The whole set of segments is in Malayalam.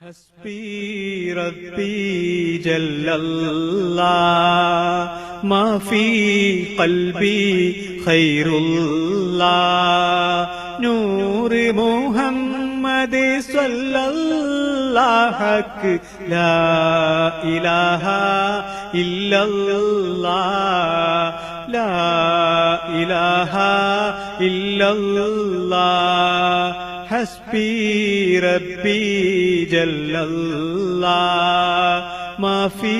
حسبي ربي جل الله ما في قلبي خير الله نور محمد صلى الله حق لا إله إلا الله لا إله إلا الله حسبي ربي جل الله ما في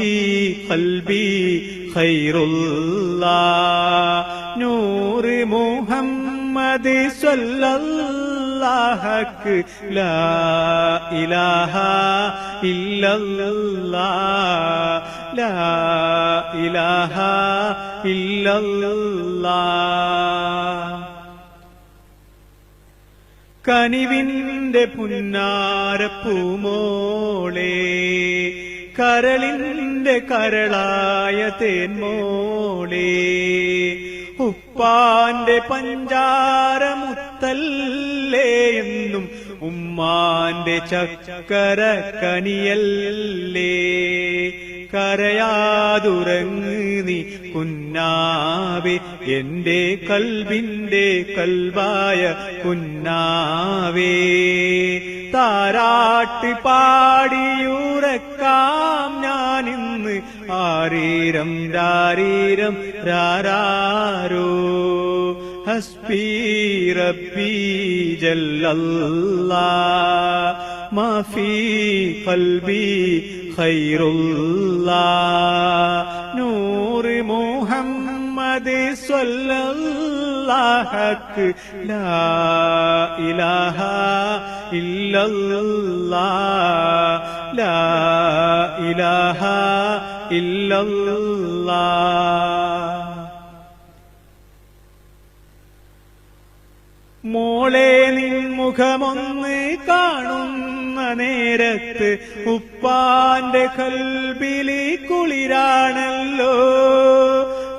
قلبي خير الله نور محمد صلى الله حق لا إله إلا الله لا إله إلا الله കനിവിന്റെ പുന്നാരപ്പൂമോളെ കരളിന്റെ കരളായ തേൻമോളെ ഉപ്പാന്റെ പഞ്ചാരമുത്തല്ലേ എന്നും ഉമ്മാന്റെ ചക്കര കനിയല്ലേ കരയാതുറങ്ങ് നീ കുഞ്ഞാവേ എന്റെ കൽബിന്റെ കൽബായ കുഞ്ഞാവേ താരാട്ട് പാടിയുറക്കാം ഞാനിന്ന് ആരീരം രാരീരം രാരാരോ ഹസ്ബി റബ്ബി ജല്ലല്ലാഹ് മാ ഫീ ഖൽബി ഖൈറുല്ലാഹ് നൂർ മുഹമ്മദ് സ്വല്ലല്ലാഹു ഹഖ് ലാ ഇലാഹ ഇല്ലല്ലാഹ് ലാ ഇലാഹ ഇല്ലല്ലാഹ് മോളെ നിൻ മുഖമൊന്ന് കാണുന്ന നേരത്ത് ഉപ്പാന്റെ കൽബിലി കുളിരാണല്ലോ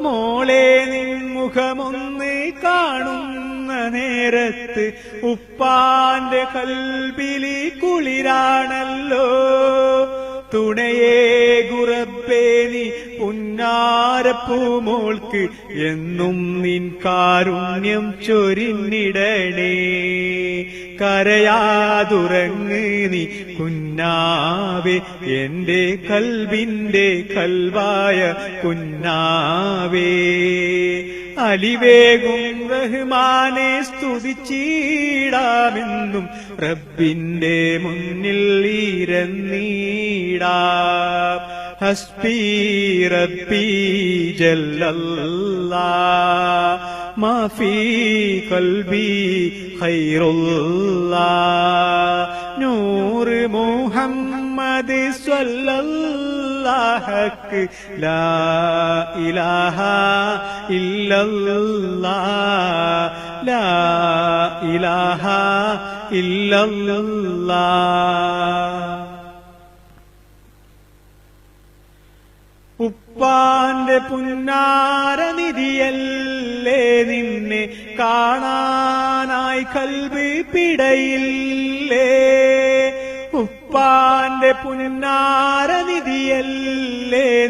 മോളെ നിൻ മുഖമൊന്ന് കാണുന്ന നേരത്ത് ഉപ്പാന്റെ കൽബിലി കുളിരാണല്ലോ തുണയേ ഗുറബേനി പുന്നാരപ്പൂമോൾക്ക് എന്നും നിൻ കാരുണ്യം ചൊരിഞ്ഞിടണേ കരയാതുറങ്ങ് നീ കുഞ്ഞാവേ എന്റെ കൽബിന്റെ കൽവായ കുഞ്ഞാവേ അലിവേകും റഹ്മാനെ സ്തുതിച്ചിടാമെന്നും റബ്ബിന്റെ മുന്നിൽ ഇരന്നീടാം ഹസ്ബി റബ്ബി ജല്ലല്ലാഹ് മാ ഫീ ഖൽബി ഖൈറുല്ലാഹ് നൂർ മുഹമ്മദ് സ്വല്ലല്ലാഹു ഹഖ് ലാ ഇലാഹ ഇല്ലല്ലാഹ് ലാ ഇലാഹ ഇല്ലല്ലാഹ് ഉപ്പാന്റെ പുന്നാരനിധിയല്ലേ നിന്നെ കാണാനായി കൽബ് പിടയില്ലേ ഉപ്പാന്റെ പുന്നാരനിധിയല്ലേ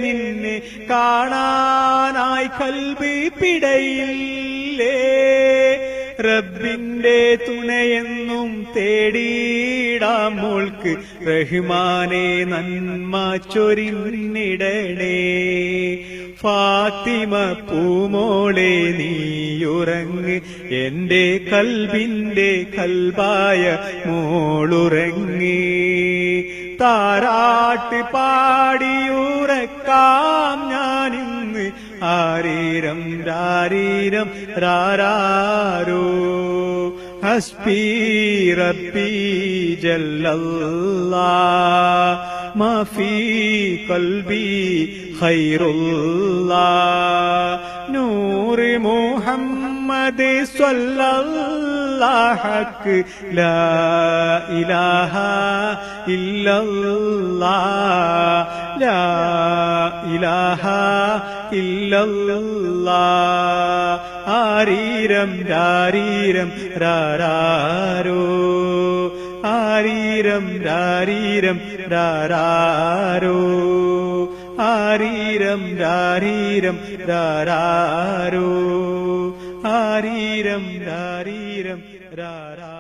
നിന്നെ കാണാനായി കൽബ് പിടയില്ലേ റബ്ബിന്റെ തുണയെന്നും തേടിയിടാം മോൾക്ക് റഹ്മാനെ നന്മ ചൊരിഞ്ഞിടണേ ഫാത്തിമ പൂമോളെ നീയുറങ്ങ് എന്റെ കൽബിന്റെ കൽബായ മോളുറങ്ങി താരാട്ട് പാടിയുറക്കാം ഞാനിന്ന് ആരീരം രാരീരം രാരാരോ ഹസ്ബി റബ്ബി ജല്ലല്ലാഹ് മാ ഫീ ഖൽബി ഖൈറുല്ലാഹ് നൂർ മുഹമ്മദ് സ്വല്ലല്ലാഹു ഹഖ് ലാ ഇലാഹ ഇല്ലല്ലാഹ് ലാ ഇലാഹ ഇല്ലല്ലാഹ് ആരീരം രാരീരം രാരാരോ ആരീരം രാരീരം രാരാരോ ആരീരം രാരീരം രാരാരോ ആരീരം രാരീരം രാരാ